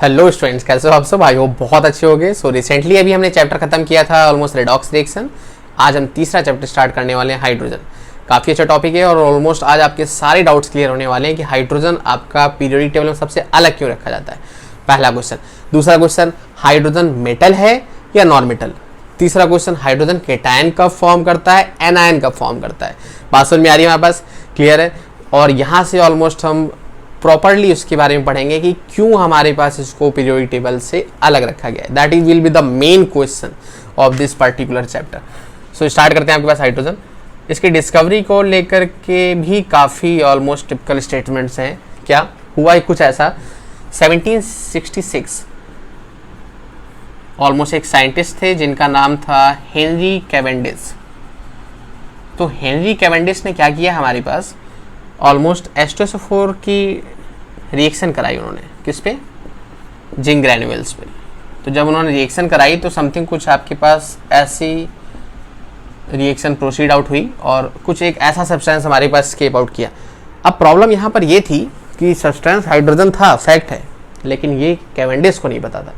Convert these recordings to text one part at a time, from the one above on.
Hello students, कैसे हो आप सब? आई होप बहुत अच्छे हो गए। सो रिसेंटली अभी हमने चैप्टर खत्म किया था ऑलमोस्ट रेडॉक्स रिएक्शन। आज हम तीसरा चैप्टर स्टार्ट करने वाले हैं, हाइड्रोजन। काफ़ी अच्छा टॉपिक है और ऑलमोस्ट आज आपके सारे डाउट्स क्लियर होने वाले हैं कि हाइड्रोजन आपका पीरियोडिक टेबल में सबसे अलग क्यों रखा जाता है। पहला क्वेश्चन। दूसरा क्वेश्चन, हाइड्रोजन मेटल है या नॉन मेटल। तीसरा क्वेश्चन, हाइड्रोजन केटायन कब फॉर्म करता है, एनायन कब फॉर्म करता है। बात समझ में आ रही है हमारे पास? क्लियर है। और यहाँ से ऑलमोस्ट हम प्रॉपरली उसके बारे में पढ़ेंगे कि क्यों हमारे पास इसको पीरियोडिक टेबल से अलग रखा गया है। That is will be the main question of this particular chapter. So start करते हैं आपके पास हाइड्रोजन। इसकी डिस्कवरी को लेकर के भी काफ़ी ऑलमोस्ट टिपिकल स्टेटमेंट्स हैं। क्या हुआ है कुछ ऐसा, 1766 ऑलमोस्ट एक साइंटिस्ट थे जिनका नाम था हेनरी कैवेंडिश। तो हेनरी कैवेंडिश ने क्या किया, हमारे पास ऑलमोस्ट H2SO4 की रिएक्शन कराई उन्होंने। किस पे? जिंक ग्रैन्यूल्स पे। तो जब उन्होंने रिएक्शन कराई तो समथिंग कुछ आपके पास ऐसी रिएक्शन प्रोसीड आउट हुई और कुछ एक ऐसा सब्सटेंस हमारे पास स्केप आउट किया। अब प्रॉब्लम यहाँ पर ये थी कि सब्सटेंस हाइड्रोजन था, फैक्ट है, लेकिन ये कैवेंडिश को नहीं पता था।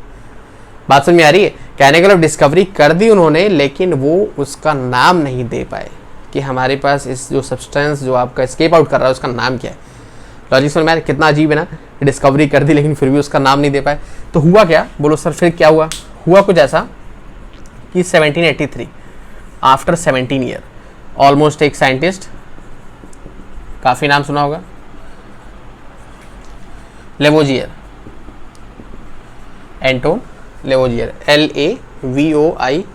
बात समझ में आ रही है? कहने का मतलब डिस्कवरी कर दी उन्होंने, लेकिन वो उसका नाम नहीं दे पाए कि हमारे पास इस जो सब्सटेंस जो आपका स्केप आउट कर रहा है उसका नाम क्या है। लॉजिक समझ में आ रहा है? कितना अजीब है ना, डिस्कवरी कर दी लेकिन फिर भी उसका नाम नहीं दे पाए। तो हुआ क्या, बोलो सर फिर क्या हुआ? हुआ कुछ ऐसा कि 1783 आफ्टर 17 ईयर ऑलमोस्ट एक साइंटिस्ट, काफ़ी नाम सुना होगा, Lavoisier, Anton Lavoisier, LAVOISIER।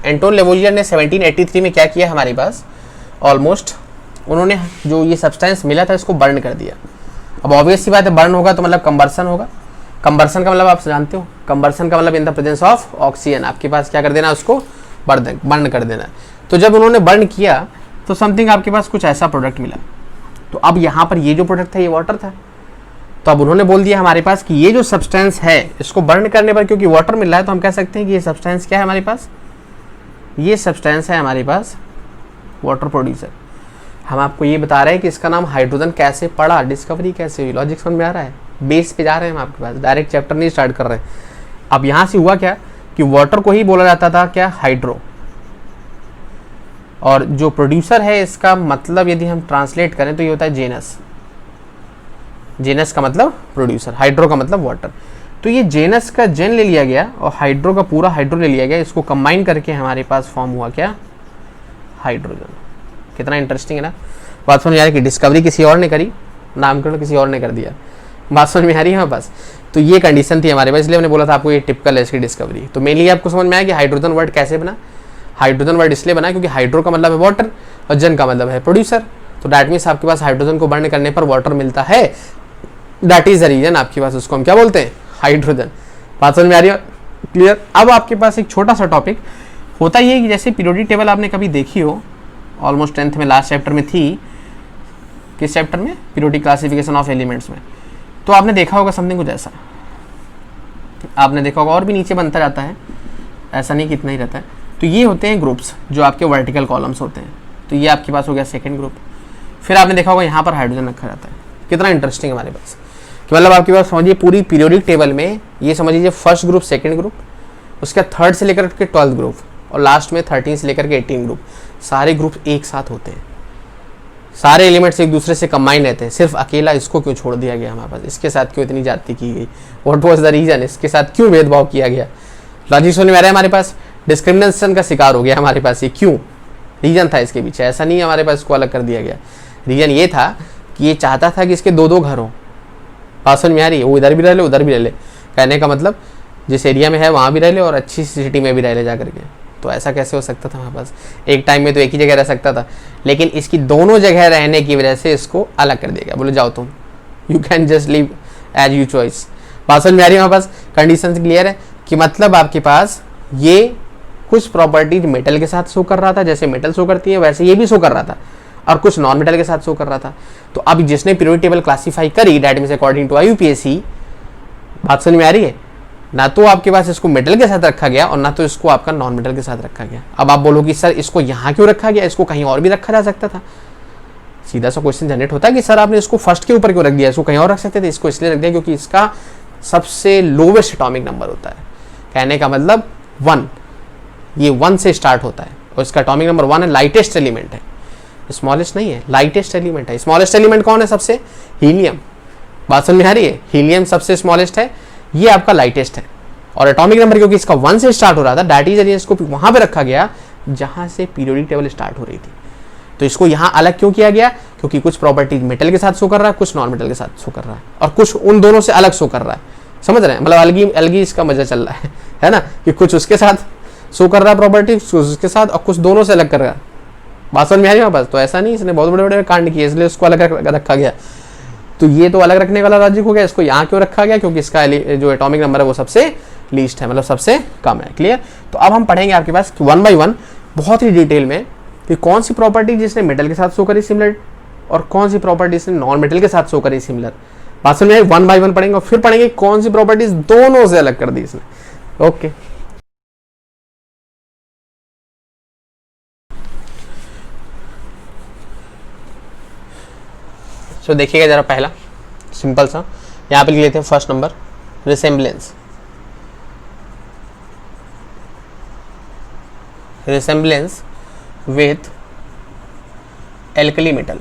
Anton Lavoisier ने 1783 में क्या किया, हमारे पास ऑलमोस्ट उन्होंने जो ये सब्सटेंस मिला था इसको बर्न कर दिया। अब ऑब्वियस सी बात है, बर्न होगा तो मतलब कंबर्सन होगा। कंबर्सन का मतलब आप जानते हो, कंबर्सन का मतलब in the presence of oxygen, आपके पास क्या कर देना, उसको बर्न कर देना। तो जब उन्होंने बर्न किया तो समथिंग आपके पास कुछ ऐसा प्रोडक्ट मिला। तो अब यहाँ पर ये जो प्रोडक्ट था ये वाटर था। तो अब उन्होंने बोल दिया हमारे पास कि ये जो सब्सटेंस है इसको बर्न करने पर क्योंकि वाटर मिल रहा है तो हम कह सकते हैं कि ये सब्सटेंस क्या है हमारे पास, ये सब्सटेंस है हमारे पास वाटर प्रोड्यूसर। हम आपको ये बता रहे हैं कि इसका नाम हाइड्रोजन कैसे पड़ा, डिस्कवरी कैसे हुई। लॉजिक समझ में आ रहा है? बेस पे जा रहे हैं हम आपके पास, डायरेक्ट चैप्टर नहीं स्टार्ट कर रहे हैं। अब यहाँ से हुआ क्या कि वाटर को ही बोला जाता था क्या, हाइड्रो, और जो प्रोड्यूसर है इसका मतलब यदि हम ट्रांसलेट करें तो ये होता है जेनस। जेनस का मतलब प्रोड्यूसर, हाइड्रो का मतलब वाटर। तो ये जेनस का जेन ले लिया गया और हाइड्रो का पूरा हाइड्रो ले लिया गया, इसको कंबाइन करके हमारे पास फॉर्म हुआ क्या, हाइड्रोजन। कितना इंटरेस्टिंग है ना। बात समझ में आ रही है कि डिस्कवरी किसी और ने करी, नामकरण किसी और ने कर दिया। बात समझ में आ रही है हमारे पास? तो ये कंडीशन थी हमारे पास, इसलिए मैंने बोला था आपको ये टिपिकल है इसकी डिस्कवरी। तो मेनली आपको समझ में आया कि हाइड्रोजन वर्ड कैसे बना। हाइड्रोजन वर्ड इसलिए बना क्योंकि हाइड्रो का मतलब है वाटर और जन का मतलब है प्रोड्यूसर। तो दैट मीन्स आपके पास हाइड्रोजन को बर्न करने पर वाटर मिलता है, दैट इज द रीजन आपके पास उसको हम क्या बोलते हैं, हाइड्रोजन। बात समझ में आ रही है? क्लियर। अब आपके पास एक छोटा सा टॉपिक होता ही है कि जैसे पीरियोडिक टेबल आपने कभी देखी हो, ऑलमोस्ट 10th में लास्ट चैप्टर में थी। किस चैप्टर में? पीरियोडिक क्लासिफिकेशन ऑफ एलिमेंट्स में। तो आपने देखा होगा समथिंग कुछ ऐसा, आपने देखा होगा और भी नीचे बनता जाता है, ऐसा नहीं कि इतना ही रहता है। तो ये होते हैं ग्रुप्स जो आपके वर्टिकल कॉलम्स होते हैं। तो ये आपके पास हो गया सेकेंड ग्रुप। फिर आपने देखा होगा यहाँ पर हाइड्रोजन रखा जाता है। कितना इंटरेस्टिंग हमारे पास कि मतलब आपके पास समझिए पूरी पीरियोडिक टेबल में ये समझ लीजिए फर्स्ट ग्रुप, सेकंड ग्रुप, उसका थर्ड से लेकर के 12th ग्रुप और लास्ट में 13 से लेकर के 18 ग्रुप, सारे ग्रुप एक साथ होते हैं। सारे एलिमेंट्स एक दूसरे से कंबाइन रहते हैं। सिर्फ अकेला इसको क्यों छोड़ दिया गया हमारे पास, इसके साथ क्यों इतनी जाति की गई, व्हाट वाज द रीजन, इसके साथ क्यों भेदभाव किया गया। लॉजिक समझ में आ रहा है? हमारे पास डिस्क्रिमिनेशन का शिकार हो गया हमारे पास, ये क्यों, रीजन था इसके पीछे। ऐसा नहीं हमारे पास इसको अलग कर दिया गया। रीजन ये था कि ये चाहता था कि इसके दो घर हों। बात समझ में आ रही है? वो इधर भी रह ले उधर भी रह ले, कहने का मतलब जिस एरिया में है वहाँ भी रह ले और अच्छी सिटी में भी रह ले जा करके। तो ऐसा कैसे हो सकता था हमारे पास? एक टाइम में तो एक ही जगह रह सकता था, लेकिन इसकी दोनों जगह रहने की वजह से इसको अलग कर दिया गया। बोले जाओ तुम, you can just live as you choice. बात समझ में आ रही है? हमारे पास कंडीशन क्लियर है कि मतलब आपके पास ये कुछ प्रॉपर्टीज मेटल के साथ शो कर रहा था, जैसे मेटल शो करती है वैसे ये भी शो कर रहा था, और कुछ नॉन मेटल के साथ शो कर रहा था। तो अब जिसने पीरियोडिक टेबल क्लासिफाई करी, that means according to IUPAC, बात समझ में आ रही है? ना तो आपके पास इसको मेटल के साथ रखा गया और ना तो इसको आपका नॉन मेटल के साथ रखा गया। अब आप बोलो कि सर इसको यहाँ क्यों रखा गया, इसको कहीं और भी रखा जा सकता था। सीधा सा क्वेश्चन जनरेट होता है कि सर आपने इसको फर्स्ट के ऊपर क्यों रख दिया, इसको कहीं और रख सकते थे। इसको इसलिए रख दिया क्योंकि इसका सबसे लोवेस्ट एटॉमिक नंबर होता है। कहने का मतलब 1, ये 1 से स्टार्ट होता है और इसका एटॉमिक नंबर 1 है, लाइटेस्ट एलिमेंट है, स्मॉलेस्ट नहीं है, लाइटेस्ट एलिमेंट है। स्मॉलेस्ट एलिमेंट कौन है सबसे? हीलियम। बात समझ में आ रही है? हीलियम सबसे स्मॉलेस्ट है, ये आपका लाइटेस्ट है। और एटॉमिक नंबर क्योंकि इसका 1 से स्टार्ट हो रहा था, दैट इज इसको वहां पे रखा गया जहां से पीरियोडिक टेबल स्टार्ट हो रही थी। तो इसको यहां अलग क्यों किया गया? क्योंकि कुछ प्रॉपर्टीज मेटल के साथ शो कर रहा है, कुछ नॉन मेटल के साथ शो कर रहा है, और कुछ उन दोनों से अलग शो कर रहा है। समझ रहे हैं? मतलब अलग ही इसका मजा चल रहा है ना, कि कुछ उसके साथ शो कर रहा है प्रॉपर्टी, कुछ उसके साथ, और कुछ दोनों से अलग कर रहा है। बात समझ में आ रही है पास? तो ऐसा नहीं, इसने बहुत बड़े बड़े कांड किए इसलिए उसको अलग रखा गया। तो ये तो अलग रखने वाला लॉजिक हो गया। इसको यहाँ क्यों रखा गया? क्योंकि इसका जो एटॉमिक नंबर है वो सबसे लीस्ट है, मतलब सबसे कम है। क्लियर? तो अब हम पढ़ेंगे आपके पास 1 by 1 बहुत ही डिटेल में कि कौन सी प्रॉपर्टी जिसने मेटल के साथ शो करी सिमिलर और कौन सी प्रॉपर्टी जिसने नॉन मेटल के साथ शो करी सिमिलर। बात समझ में आई? 1 by 1 पढ़ेंगे और फिर पढ़ेंगे कौन सी प्रॉपर्टीज दोनों से अलग कर दी इसने। ओके, सो देखिएगा जरा, पहला सिंपल सा यहाँ पे लिख लेते हैं first number, resemblance. Resemblance with alkali metal,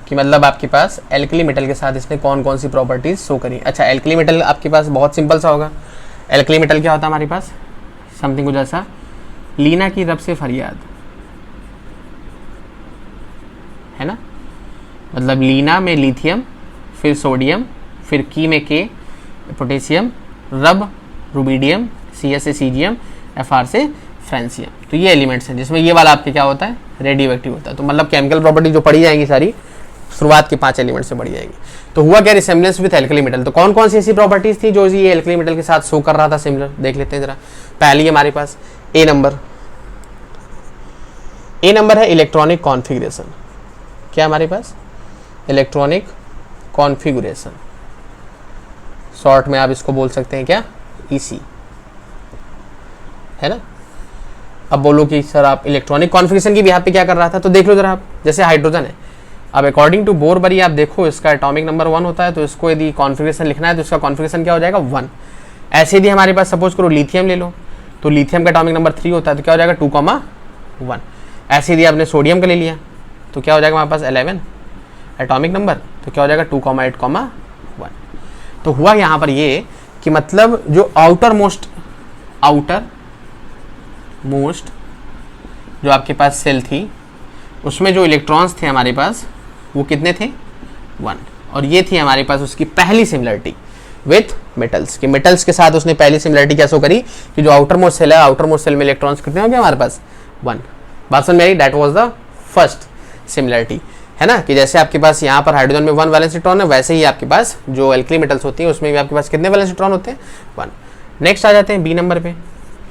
कि मतलब आपके पास एल्कली मेटल के साथ इसने कौन कौन सी प्रॉपर्टीज शो करी। अच्छा, एल्कली मेटल आपके पास बहुत सिंपल सा होगा। एल्कली मेटल क्या होता है हमारे पास? समथिंग कुछ ऐसा, लीना की रब से फरियाद, है ना। मतलब लीना में लिथियम, फिर सोडियम, फिर की में के पोटेशियम, रब रुबिडियम, सी एस से सीजियम, एफ आर से फ्रांसियम। तो ये एलिमेंट्स हैं जिसमें ये वाला आपके क्या होता है? रेडियो एक्टिव होता है। तो मतलब केमिकल प्रॉपर्टी जो पढ़ी जाएंगी सारी शुरुआत के 5 एलिमेंट से बढ़ी जाएगी। तो हुआ क्या? Resemblance with alkali metal. तो कौन कौन सी ऐसी प्रॉपर्टीज थी जो ये एल्कली मेटल के साथ शो कर रहा था सिमिलर? देख लेते हैं जरा। पहली हमारे पास ए नंबर। ए नंबर है इलेक्ट्रॉनिक कॉन्फ़िगरेशन। क्या हमारे पास? इलेक्ट्रॉनिक कॉन्फ़िगरेशन, शॉर्ट में आप इसको बोल सकते हैं क्या? ईसी, है ना। अब बोलो कि सर आप इलेक्ट्रॉनिक कॉन्फ़िगरेशन की भी यहाँ पे क्या कर रहा था? तो देख लो जरा आप, जैसे हाइड्रोजन है, अब अकॉर्डिंग टू बोरबरी आप देखो इसका एटॉमिक नंबर 1 होता है, तो इसको यदि कॉन्फ़िगरेशन लिखना है तो इसका कॉन्फ़िगरेशन क्या हो जाएगा? 1। ऐसे यदि हमारे पास सपोज करो लिथियम ले लो, तो लिथियम का एटॉमिक नंबर 3 होता है, तो क्या हो जाएगा? 2,1। ऐसे यदि आपने सोडियम का ले लिया तो क्या हो जाएगा हमारे पास? 11 एटॉमिक नंबर, तो क्या हो जाएगा? 2,8,1। तो हुआ यहाँ पर ये कि मतलब जो आउटर मोस्ट जो आपके पास सेल थी उसमें जो इलेक्ट्रॉन्स थे हमारे पास वो कितने थे? 1। और ये थी हमारे पास उसकी पहली सिमिलरिटी विथ मेटल्स, कि मेटल्स के साथ उसने पहली सिमिलरिटी क्या शो करी कि जो आउटर मोस्ट सेल है, आउटर मोस्ट सेल में इलेक्ट्रॉन्स कितने हो गए हमारे पास? 1। बात समझ में आई? That was the first similarity, है ना। कि जैसे आपके पास यहाँ पर हाइड्रोजन में 1 वैलेंस इलेक्ट्रॉन है, वैसे ही आपके पास जो एल्कली मेटल्स होती हैं उसमें भी आपके पास कितने वैलेंस इलेक्ट्रॉन होते हैं? 1। नेक्स्ट आ जाते हैं बी नंबर पे।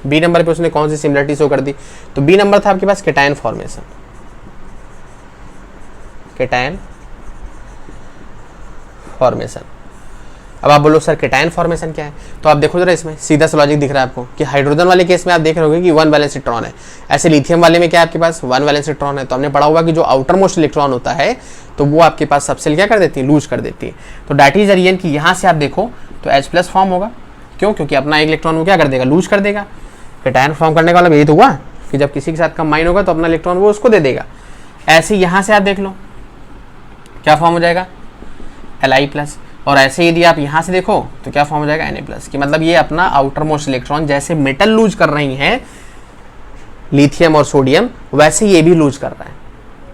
बी नंबर पे उसने कौन सी सिमिलरिटी शो कर दी? तो बी नंबर था आपके पास केटायन फॉर्मेशन। Cation formation. अब आप बोलो सर केटायन फॉर्मेशन क्या है? तो आप देखो जरा, इसमें सीधा सा लॉजिक दिख रहा है आपको कि हाइड्रोजन वाले केस में आप देख रहे होंगे कि 1 वैलेंस इलेक्ट्रॉन है। ऐसे लिथियम वाले में क्या है आपके पास? 1 वैलेंस इलेक्ट्रॉन है। तो हमने पढ़ा हुआ कि जो आउटर मोस्ट इलेक्ट्रॉन होता है तो वो आपके पास सबसेल क्या कर देती है? लूज कर देती है। तो दैट इज द रीजन कि यहाँ से आप देखो तो H+ फॉर्म होगा। क्यों? क्योंकि अपना एक इलेक्ट्रॉन वो क्या कर देगा? लूज कर देगा। केटायन फॉर्म करने का मतलब यही तो हुआ कि जब किसी के साथ कंबाइन होगा तो अपना इलेक्ट्रॉन वो उसको दे देगा। ऐसे यहाँ से आप देख लो क्या फॉर्म हो जाएगा? Li+। और ऐसे यदि आप यहाँ से देखो तो क्या फॉर्म हो जाएगा? Na+। कि मतलब ये अपना आउटर मोस्ट इलेक्ट्रॉन जैसे मेटल लूज कर रही हैं लिथियम और सोडियम, वैसे ये भी लूज कर रहा है।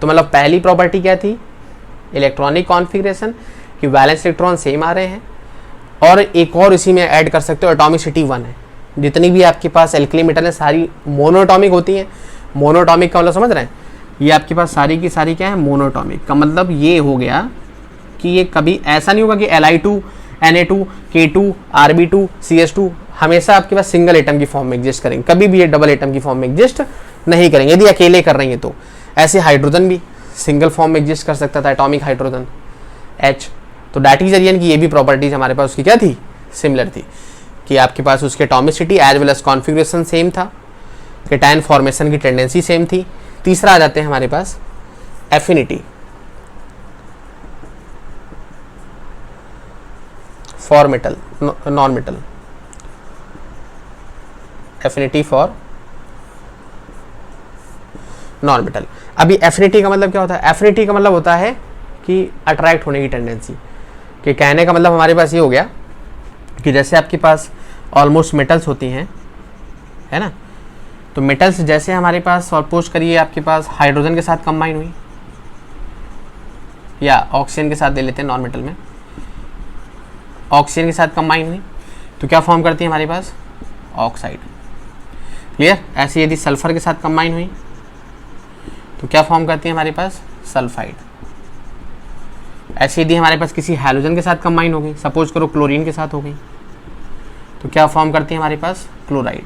तो मतलब पहली प्रॉपर्टी क्या थी? इलेक्ट्रॉनिक कॉन्फ़िगरेशन, कि वैलेंस इलेक्ट्रॉन सेम आ रहे हैं। और एक और इसी में ऐड कर सकते हो, एटॉमिसिटी 1 है। जितनी भी आपके पास एल्कली मेटल है सारी मोनोटॉमिक होती हैं। मोनोटॉमिक का मतलब समझ रहे हैं? ये आपके पास सारी की सारी क्या है? मोनोटॉमिक। का मतलब ये हो गया कि ये कभी ऐसा नहीं होगा कि Li2, Na2, K2, Rb2, CS2 हमेशा आपके पास सिंगल एटम की फॉर्म में एग्जिस्ट करेंगे, कभी भी ये डबल एटम की फॉर्म में एग्जिस्ट नहीं करेंगे यदि अकेले कर रही हैं तो। ऐसे हाइड्रोजन भी सिंगल फॉर्म में एग्जिस्ट कर सकता था, एटॉमिक हाइड्रोजन H। तो दैट इज रीजन कि ये भी प्रॉपर्टीज हमारे पास उसकी क्या थी? सिमिलर थी, कि आपके पास उसके atomicity as well as configuration same था, केटायन फॉर्मेशन की टेंडेंसी सेम थी। तीसरा आ जाते हैं हमारे पास affinity. For metal, non metal, affinity for non metal. अभी एफिनिटी का मतलब क्या होता है? एफिनिटी का मतलब होता है कि अट्रैक्ट होने की टेंडेंसी। कि कहने का मतलब हमारे पास ये हो गया कि जैसे आपके पास ऑलमोस्ट मेटल्स होती हैं, है ना, तो मेटल्स जैसे हमारे पास सपोज करिए आपके पास हाइड्रोजन के साथ कंबाइन हुई या ऑक्सीजन के साथ ले लेते हैं, नॉन मेटल में ऑक्सीजन के साथ कंबाइन हुई तो क्या फॉर्म करती है हमारे पास? ऑक्साइड। क्लियर? ऐसे यदि सल्फर के साथ कंबाइन हुई तो क्या फॉर्म करती है हमारे पास? सल्फाइड। ऐसे यदि हमारे पास किसी हैलोजन के साथ कंबाइन हो गई, सपोज करो क्लोरीन के साथ हो गई, तो क्या फॉर्म करती है हमारे पास? क्लोराइड,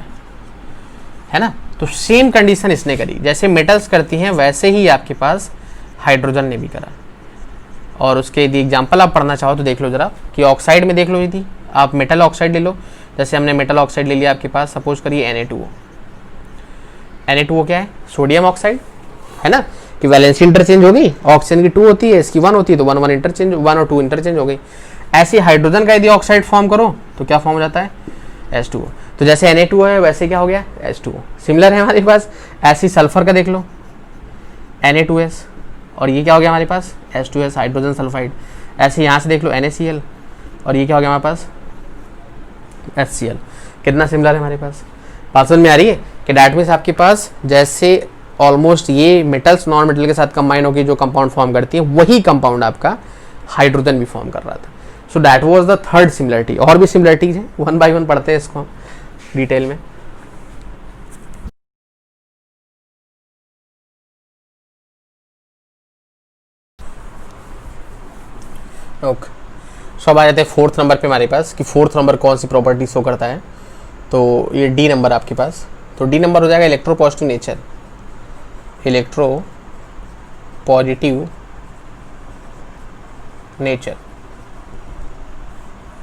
है ना। तो सेम कंडीशन इसने करी, जैसे मेटल्स करती हैं वैसे ही आपके पास हाइड्रोजन ने भी करा। और उसके यदि एग्जाम्पल आप पढ़ना चाहो तो देख लो जरा कि ऑक्साइड में देख लो, यदि आप मेटल ऑक्साइड ले लो, जैसे हमने मेटल ऑक्साइड ले लिया आपके पास, सपोज करिए Na2O। Na2O क्या है? सोडियम ऑक्साइड, है ना, कि वैलेंसी इंटरचेंज हो गई, ऑक्सीजन की 2 होती है, इसकी 1 होती है, तो 1 1 इंटरचेंज, 1 और 2 इंटरचेंज हो गई। ऐसे हाइड्रोजन का यदि ऑक्साइड फॉर्म करो तो क्या फॉर्म हो जाता है? H2O। तो जैसे Na2O है वैसे क्या हो गया? H2O। सिमिलर है हमारे पास, ऐसी सल्फर का देख लो, Na2S, और ये क्या हो गया हमारे पास? H2S, hydrogen sulphide. ऐसे यहाँ से देख लो NaCl, और ये क्या हो गया हमारे पास? HCl। कितना सिमिलर है हमारे पास? बात समझ में आ रही है कि डैट मीन्स आपके पास जैसे ऑलमोस्ट ये मेटल्स नॉन मेटल के साथ कंबाइन होकर जो कंपाउंड फॉर्म करती है, वही कंपाउंड आपका हाइड्रोजन भी फॉर्म कर रहा था। So that was the third similarity. और भी सिमिलरिटीज हैं, 1 बाय 1 पढ़ते हैं इसको हम डिटेल में। ओके, सो अब आ जाते हैं 4th नंबर पे हमारे पास कि 4th नंबर कौन सी प्रॉपर्टी शो करता है। तो ये डी नंबर आपके पास, तो डी नंबर हो जाएगा electro positive nature. Electro positive nature.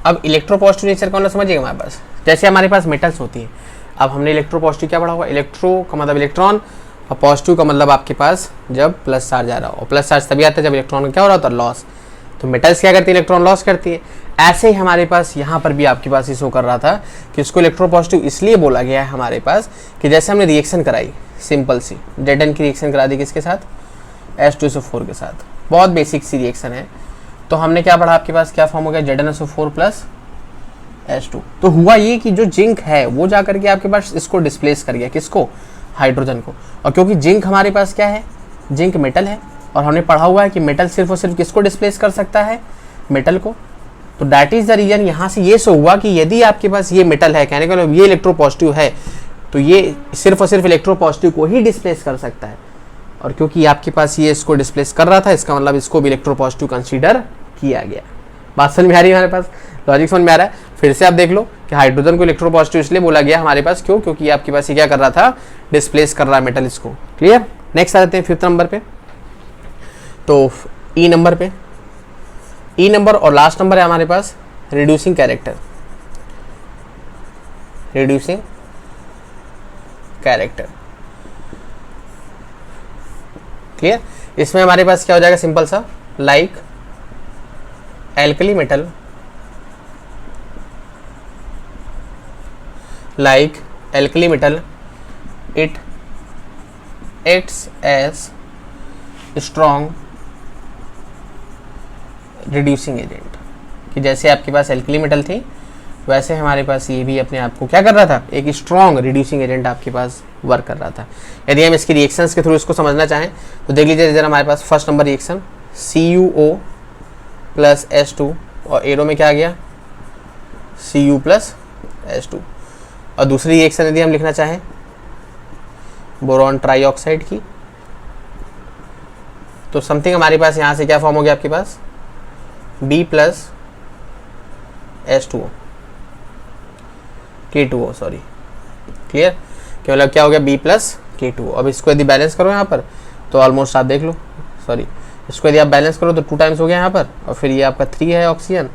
अब इलेक्ट्रो पॉजिटिव नेचर कौन समझिएगा हमारे पास, जैसे हमारे पास मेटल्स होती हैं। अब हमने इलेक्ट्रो पॉजिटिव क्या पढ़ा हुआ? इलेक्ट्रो का मतलब इलेक्ट्रॉन, और पॉजिटिव का मतलब आपके पास जब प्लस चार्ज आ रहा हो, और प्लस चार्ज तभी आता है जब इलेक्ट्रॉन का क्या हो रहा होता है? लॉस। तो मेटल्स क्या करती है? इलेक्ट्रॉन लॉस करती है। ऐसे ही हमारे पास यहाँ पर भी आपके पास ये शो कर रहा था कि इसको इलेक्ट्रो पॉजिटिव इसलिए बोला गया है हमारे पास कि जैसे हमने रिएक्शन कराई सिंपल सी, Zn की रिएक्शन करा दी किसके साथ? H2SO4 के साथ, बहुत बेसिक सी रिएक्शन है। तो हमने क्या पढ़ा आपके पास? क्या फॉर्म हो गया? ZnSO4 plus H2। तो हुआ ये कि जो जिंक है वो जा करके आपके पास इसको डिस्प्लेस कर गया, किसको? हाइड्रोजन को। और क्योंकि जिंक हमारे पास क्या है? जिंक मेटल है, और हमने पढ़ा हुआ है कि मेटल सिर्फ और सिर्फ किसको डिस्प्लेस कर सकता है? मेटल को। तो दैट इज द रीजन यहाँ से ये शो हुआ कि यदि आपके पास ये मेटल है, कहने का मतलब ये इलेक्ट्रो पॉजिटिव है, तो ये सिर्फ और सिर्फ इलेक्ट्रो पॉजिटिव को ही डिस्प्लेस कर सकता है। और क्योंकि आपके पास ये इसको डिस्प्लेस कर रहा था, इसका मतलब इसको भी इलेक्ट्रो पॉजिटिव कंसीडर किया गया। बात समझ में आ रही है हमारे पास? लॉजिक समझ में आ रहा है? फिर से आप देख लो कि हाइड्रोजन को इलेक्ट्रो पॉजिटिव इसलिए बोला गया हमारे पास, क्यों? क्योंकि आपके पास ये क्या कर रहा था? डिस्प्लेस कर रहा है मेटल इसको। क्लियर? नेक्स्ट आ जाते हैं 5th नंबर पे। तो ई नंबर पे, ई नंबर और लास्ट नंबर है हमारे पास reducing character. Reducing character. Clear? इसमें हमारे पास क्या हो जाएगा? सिंपल सा, like alkali metal, like alkali metal, it acts as strong reducing agent। कि जैसे आपके पास एल्कली मेटल थी वैसे हमारे पास ये भी अपने आप को क्या कर रहा था? एक स्ट्रॉन्ग रिड्यूसिंग एजेंट आपके पास वर्क कर रहा था। यदि हम इसकी रिएक्शंस के थ्रू इसको समझना चाहें तो देख लीजिए जरा, हमारे पास first number reaction CuO plus H2, और एरो में क्या आ गया? Cu plus H2। और दूसरी रिएक्शन यदि हम लिखना चाहें बोरॉन ट्राईऑक्साइड की, तो समथिंग हमारे पास यहाँ से क्या फॉर्म हो गया आपके पास? B plus H2O, K2O, sorry. Clear? कि मतलब क्या हो गया? B plus K2O। अब इसको यदि बैलेंस करो यहाँ पर तो ऑलमोस्ट आप देख लो, सॉरी, इसको यदि आप बैलेंस करो तो 2 टाइम्स हो गया यहाँ पर, और फिर ये आपका 3 है ऑक्सीजन,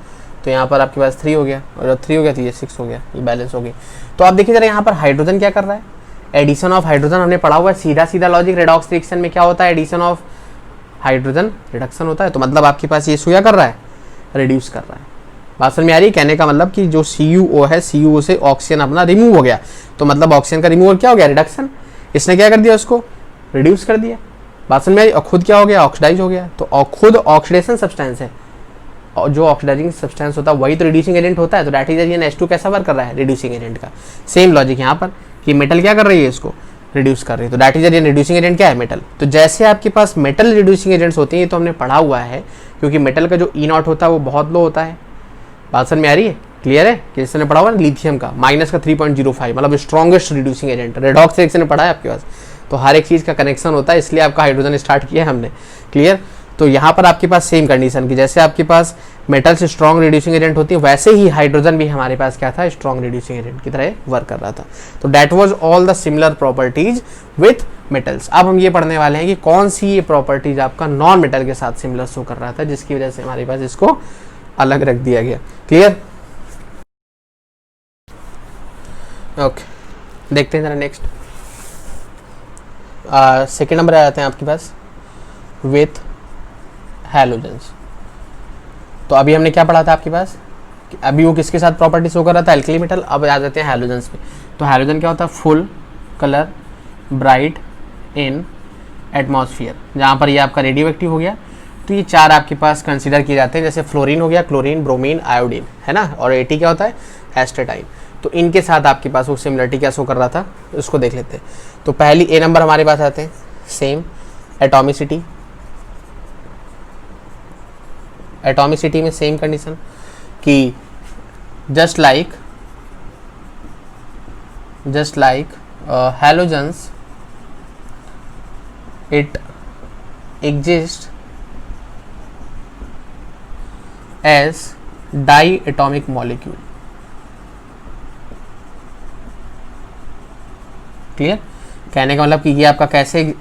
तो यहाँ पर आपके पास 3 हो गया, और जब 3 हो गया तो ये 6 हो गया, ये बैलेंस हो गई। तो आप देखिए जरा यहाँ पर हाइड्रोजन क्या कर रहा है? एडिशन ऑफ हाइड्रोजन हमने पढ़ा हुआ है, सीधा सीधा लॉजिक, रेडॉक्स रिएक्शन में क्या होता है? एडिशन ऑफ हाइड्रोजन रिडक्शन होता है। तो मतलब आपके पास ये क्या कर रहा है? रिड्यूस कर रहा है। बात समझ में आ रही है? कहने का मतलब कि जो CuO है, CuO से ऑक्सीजन अपना रिमूव हो गया, तो मतलब ऑक्सीजन का रिमूवल क्या हो गया? रिडक्शन। इसने क्या कर दिया? उसको रिड्यूस कर दिया। बात समझ में आई? और खुद क्या हो गया? ऑक्सीडाइज हो गया। तो खुद ऑक्सीडेशन सब्सटेंस है, और जो ऑक्सीडाइजिंग सब्सटेंस होता है वही तो रिड्यूसिंग एजेंट होता है। तो दैट इज H2 कैसा वर्क कर रहा है? रिड्यूसिंग एजेंट का। सेम लॉजिक यहाँ पर कि मेटल क्या कर रही है? इसको रिड्यूस कर रही है। तो दैट इज रिड्यूसिंग एजेंट क्या है? मेटल। तो जैसे आपके पास मेटल रिड्यूसिंग एजेंट्स होते हैं, ये तो हमने पढ़ा हुआ है, क्योंकि मेटल का जो E0 होता है वो बहुत लो होता है। बात समझ में आ रही है? क्लियर है? कि इसने पढ़ा हुआ है लिथियम का माइनस का 3.05, मतलब strongest reducing agent. Redox reaction ने पढ़ा है आपके पास। तो हर एक चीज़ का कनेक्शन होता है, इसलिए आपका हाइड्रोजन स्टार्ट किया है हमने। क्लियर? तो यहाँ पर आपके पास सेम कंडीशन की, जैसे आपके पास मेटल से स्ट्रॉन्ग रिड्यूसिंग एजेंट होती है, वैसे ही हाइड्रोजन भी हमारे पास क्या था? स्ट्रॉन्ग रिड्यूसिंग एजेंट की तरह वर्क कर रहा था। तो that was all the similar properties with metals. अब हम ये पढ़ने वाले हैं कि कौन सी ये प्रॉपर्टीज आपका नॉन मेटल के साथ सिमिलर शो कर रहा था, जिसकी वजह से हमारे पास इसको अलग रख दिया गया। क्लियर? ओके, देखते हैं जरा नेक्स्ट। सेकेंड नंबर आ जाते हैं आपके पास विथ हैलोजेंस। तो अभी हमने क्या पढ़ा था आपके पास? अभी वो किसके साथ प्रॉपर्टी शो कर रहा था? Alkali metal. अब आ जाते हैं हैलोजेंस पे। तो हैलोजन क्या होता है? Full colour bright in atmosphere, जहाँ पर ये आपका रेडियो एक्टिव हो गया। तो ये चार आपके पास कंसीडर किए जाते हैं, जैसे फ्लोरीन हो गया, क्लोरीन, ब्रोमीन, आयोडीन, है ना। और एटी क्या होता है? एस्टेटाइन। तो इनके साथ आपके पास वो सिमिलरिटी क्या शो कर रहा था, उसको देख लेते हैं। तो पहली ए नंबर हमारे पास आते हैं, सेम एटॉमिसिटी। एटॉमिसिटी में सेम कंडीशन कि just like halogens it exist as diatomic molecule. Clear? कहने का मतलब कि ये आपका कैसे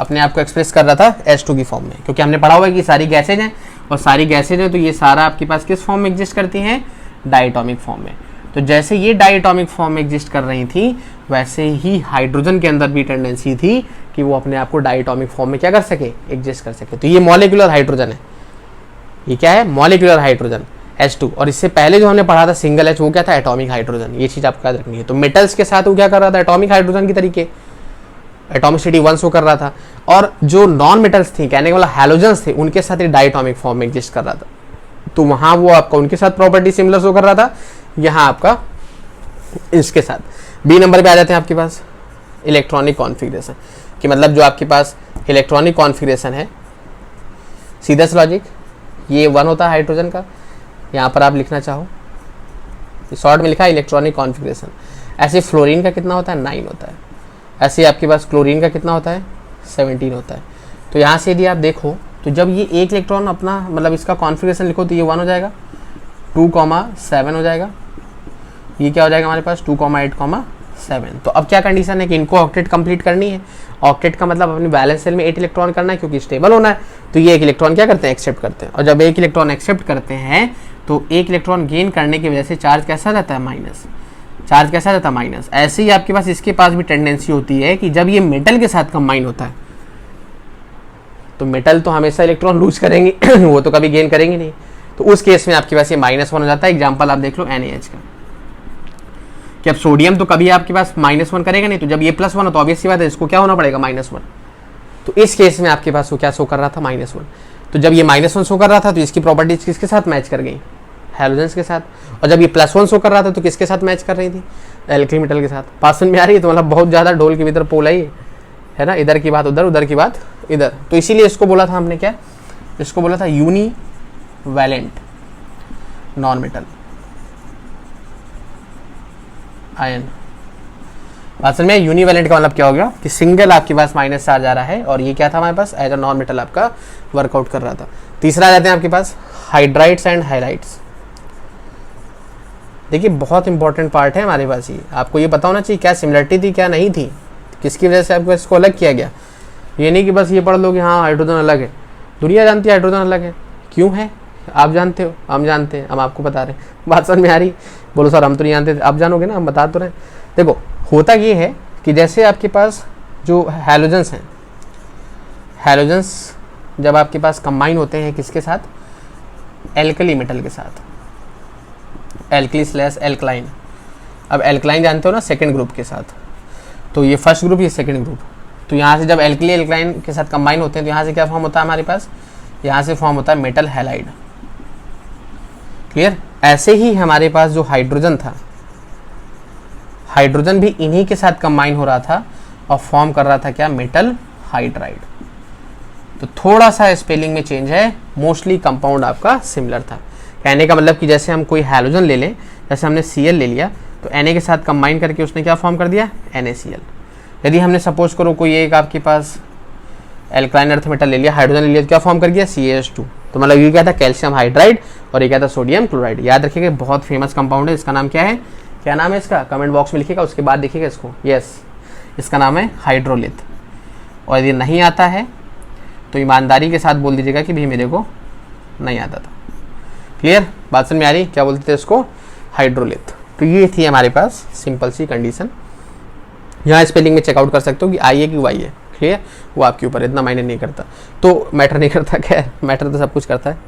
अपने आप को एक्सप्रेस कर रहा था? H2 की फॉर्म में, क्योंकि हमने पढ़ा हुआ है कि सारी गैसेज हैं, और सारी गैसेज हैं तो ये सारा आपके पास किस फॉर्म में एग्जिस्ट करती हैं? डायटोमिक फॉर्म में। तो जैसे ये डायटोमिक फॉर्म में एग्जिस्ट कर रही थी, वैसे ही हाइड्रोजन के अंदर भी टेंडेंसी थी कि वो अपने आप को डायटोमिक फॉर्म में क्या कर सके? एग्जिस्ट कर सके। तो ये मॉलिक्यूलर हाइड्रोजन है। ये क्या है? Molecular hydrogen H2। और इससे पहले जो हमने पढ़ा था सिंगल H, वो क्या था? Atomic hydrogen. ये चीज आपको याद रखनी है। तो मेटल्स के साथ वो क्या कर रहा था? एटॉमिक हाइड्रोजन की तरीके एटॉमिसिटी 1 शो कर रहा था। और जो नॉन मेटल्स थी, कहने का मतलब हैलोजेंस थे, उनके साथ ये डायटोमिक फॉर्म में एग्जिस्ट कर रहा था। तो वहां वो आपका उनके साथ प्रॉपर्टी सिमिलर शो कर रहा था, यहाँ आपका इसके साथ। बी नंबर पे आ जाते हैं आपके पास इलेक्ट्रॉनिक कॉन्फ़िगरेशन, कि मतलब जो आपके पास इलेक्ट्रॉनिक कॉन्फ़िगरेशन है, सीधा सा लॉजिक, ये 1 होता है हाइड्रोजन का। यहाँ पर आप लिखना चाहो, शॉर्ट में लिखा है इलेक्ट्रॉनिक कॉन्फ़िगरेशन। ऐसे फ्लोरीन का कितना होता है? 9 होता है। ऐसे आपके पास क्लोरीन का कितना होता है? 17 होता है। तो यहाँ से यदि आप देखो, तो जब ये एक इलेक्ट्रॉन अपना मतलब इसका कॉन्फ़िगरेशन लिखो, तो ये 1 हो जाएगा, 2,7 हो जाएगा, ये क्या हो जाएगा हमारे पास? 2,8,7। तो अब क्या कंडीशन है कि इनको ऑक्टेट कंप्लीट करनी है। ऑक्टेट का मतलब अपनी बैलेंस सेल में 8 इलेक्ट्रॉन करना है, क्योंकि स्टेबल होना है। तो ये एक इलेक्ट्रॉन क्या करते हैं? एक्सेप्ट करते हैं। और जब एक इलेक्ट्रॉन एक्सेप्ट करते हैं, तो एक इलेक्ट्रॉन गेन करने की वजह से चार्ज कैसा रहता है? माइनस। चार्ज कैसा रहता है? माइनस। ऐसे ही आपके पास इसके पास भी टेंडेंसी होती है कि जब ये मेटल के साथ कंबाइन होता है, तो मेटल तो हमेशा इलेक्ट्रॉन लूज करेंगे वो तो कभी गेन करेंगे नहीं। तो उस केस में आपके पास ये -1 हो जाता है। एग्जाम्पल आप देख लो NaH का, कि अब सोडियम तो कभी आपके पास -1 करेगा नहीं, तो जब ये +1 हो तो ऑब्वियस सी बात है इसको क्या होना पड़ेगा? -1। तो इस केस में आपके पास वो क्या शो कर रहा था? -1। तो जब ये -1 शो कर रहा था, तो इसकी प्रॉपर्टीज किसके साथ मैच कर गई? हैलोजेंस के साथ। और जब ये +1 शो कर रहा था, तो किसके साथ मैच कर रही थी? एल्कली मेटल के साथ। पास में आ रही है? तो मतलब बहुत ज़्यादा ढोल की भीतर पोल है ना, इधर की बात उधर, उधर की बात इधर। तो इसीलिए इसको बोला था हमने क्या? इसको बोला था यूनिवैलेंट नॉन मेटल आयन। असल में यूनिवैलेंट का मतलब क्या हो गया कि सिंगल आपके पास माइनस चार्ज आ रहा है, और ये क्या था हमारे पास? एज अ नॉन मेटल आपका वर्कआउट कर रहा था। तीसरा आ जाते हैं आपके पास हाइड्राइड्स एंड हाइलाइट्स। देखिए बहुत इंपॉर्टेंट पार्ट है हमारे पास। ये आपको ये पता होना चाहिए क्या सिमिलरिटी थी क्या नहीं थी, किसकी वजह से आपको इसको अलग किया गया। ये नहीं कि बस ये पढ़ लो कि हाँ हाइड्रोजन अलग है। दुनिया जानती है हाइड्रोजन अलग है, क्यों है? आप जानते हो, हम जानते हैं, हम आपको बता रहे हैं। बात समझ में आ रही? बोलो सर हम तो नहीं जानते, आप जानोगे ना, हम बता तो रहे। देखो होता ये है कि जैसे आपके पास जो हैलोजेंस हैं, हैलोजेंस जब आपके पास कंबाइन होते हैं किसके साथ? एल्कली मेटल के साथ। Alkali slash alkaline. अब एल्कलाइन जानते हो ना, सेकेंड ग्रुप के साथ, तो ये फर्स्ट ग्रुप, ये सेकेंड ग्रुप। तो यहाँ से जब एल्कली एल्कलाइन के साथ कंबाइन होते हैं तो यहाँ से क्या फॉर्म होता है हमारे पास, यहाँ से फॉर्म होता है मेटल हैलाइड। क्लियर। ऐसे ही हमारे पास जो हाइड्रोजन था, हाइड्रोजन भी इन्हीं के साथ कंबाइन हो रहा था और फॉर्म कर रहा था क्या, मेटल हाइड्राइड। तो थोड़ा सा स्पेलिंग में चेंज है, मोस्टली कंपाउंड आपका सिमिलर था। कहने का मतलब कि जैसे हम कोई हैलोजन ले लें, जैसे हमने Cl ले लिया तो Na के साथ कंबाइन करके उसने क्या फॉर्म कर दिया, NaCl। यदि हमने सपोज करो कोई एक आपके पास एल्कलाइन अर्थ मेटल ले लिया, हाइड्रोजन ले लिया, तो क्या फॉर्म कर दिया, CaH2। तो मतलब ये क्या था, कैल्शियम हाइड्राइड, और ये क्या था, सोडियम क्लोराइड। याद रखिएगा बहुत फेमस कंपाउंड है, इसका नाम क्या है, क्या नाम है इसका, कमेंट बॉक्स में लिखिएगा, उसके बाद देखिएगा इसको। यस, इसका नाम है हाइड्रोलिथ। और यदि नहीं आता है तो ईमानदारी के साथ बोल दीजिएगा कि भाई मेरे को नहीं आता था। क्लियर, बात समझ में आ रही, क्या बोलते थे इसको, हाइड्रोलिथ। तो ये थी हमारे पास सिंपल सी कंडीशन। यहाँ स्पेलिंग में चेकआउट कर सकते हो कि आई है कि वाई है। क्लियर, वो आपके ऊपर, इतना मायने नहीं करता, तो मैटर नहीं करता, खैर मैटर तो सब कुछ करता है।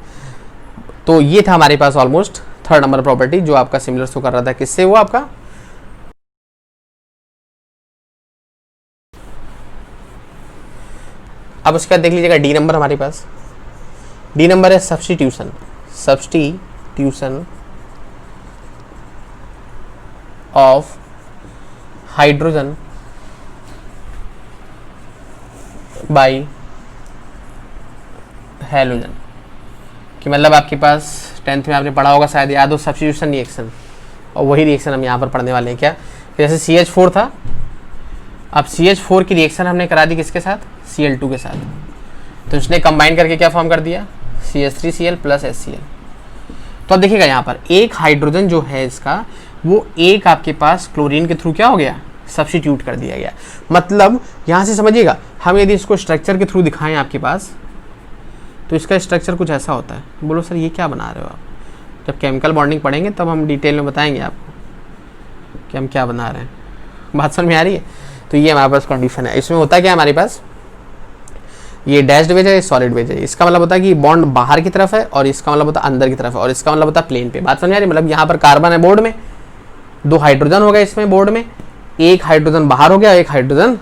तो ये था हमारे पास ऑलमोस्ट थर्ड नंबर प्रॉपर्टी जो आपका सिमिलर शो कर रहा था, किससे, वो आपका अब उसके बाद देख लीजिएगा डी नंबर हमारे पास। डी नंबर है substitution. Substitution of hydrogen by halogen. कि मतलब आपके पास 10th में आपने पढ़ा होगा शायद, याद हो, सब्स्टिट्यूशन रिएक्शन, और वही रिएक्शन हम यहाँ पर पढ़ने वाले हैं। क्या, जैसे CH4 था, अब CH4 की रिएक्शन हमने करा दी किसके साथ, Cl2 के साथ, तो उसने कंबाइन करके क्या फॉर्म कर दिया, CH3Cl प्लस HCl। तो अब देखिएगा यहाँ पर एक हाइड्रोजन जो है इसका, वो एक आपके पास क्लोरीन के थ्रू क्या हो गया, सब्स्टिट्यूट कर दिया गया। मतलब यहाँ से समझिएगा, हम यदि इसको स्ट्रक्चर के थ्रू दिखाएं आपके पास, तो इसका स्ट्रक्चर कुछ ऐसा होता है। बोलो सर ये क्या बना रहे हो आप, जब केमिकल बॉन्डिंग पढ़ेंगे तब हम डिटेल में बताएंगे आपको कि हम क्या बना रहे हैं। बात समझ में आ रही है। तो ये हमारे पास कंडीशन है। इसमें होता क्या है हमारे पास, ये डैश्ड वेज है, सॉलिड वेज है। इसका मतलब होता है कि बॉन्ड बाहर की तरफ है, और इसका मतलब होता है अंदर की तरफ है, और इसका मतलब होता है प्लेन पे। बात समझ आ रही है। मतलब यहाँ पर कार्बन है बोर्ड में, 2 हाइड्रोजन हो गया इसमें बोर्ड में, एक हाइड्रोजन बाहर हो गया, एक हाइड्रोजन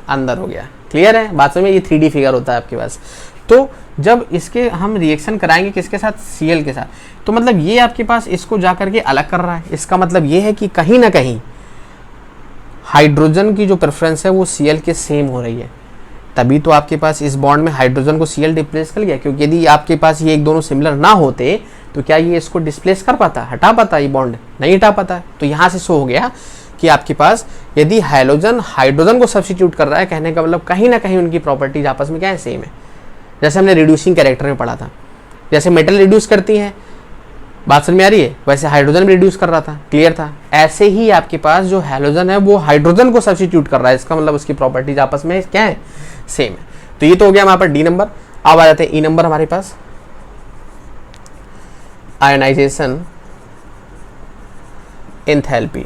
अंदर हो गया। क्लियर है बात समझ में। ये 3D फिगर होता है आपके पास। तो जब इसके हम रिएक्शन कराएंगे किसके साथ, Cl के साथ, तो मतलब ये आपके पास इसको जा करके अलग कर रहा है। इसका मतलब ये है कि कहीं ना कहीं हाइड्रोजन की जो प्रेफरेंस है वो Cl के सेम हो रही है, तभी तो आपके पास इस बॉन्ड में हाइड्रोजन को Cl डिस्प्लेस कर गया। क्योंकि यदि आपके पास ये एक दोनों सिमिलर ना होते तो क्या ये इसको डिस्प्लेस कर पाता, हटा पाता, ये बॉन्ड नहीं हटा पाता। तो यहाँ से शो हो गया कि आपके पास यदि हाइड्रोजन हाइड्रोजन को सब्स्टिट्यूट कर रहा है, कहने का मतलब कहीं ना कहीं उनकी प्रॉपर्टीज आपस में क्या है, सेम है। जैसे हमने रिड्यूसिंग कैरेक्टर में पढ़ा था, जैसे मेटल रिड्यूस करती हैं, बात समझ में आ रही है, वैसे हाइड्रोजन भी रिड्यूस कर रहा था। क्लियर था। ऐसे ही आपके पास जो हैलोजन है वो हाइड्रोजन को सब्स्टिट्यूट कर रहा है, इसका मतलब उसकी प्रॉपर्टीज आपस में क्या है, सेम है। तो ये तो हो गया हमारे पास डी नंबर। अब आ जाते हैं ई नंबर हमारे पास, आयनाइजेशन एंथैल्पी।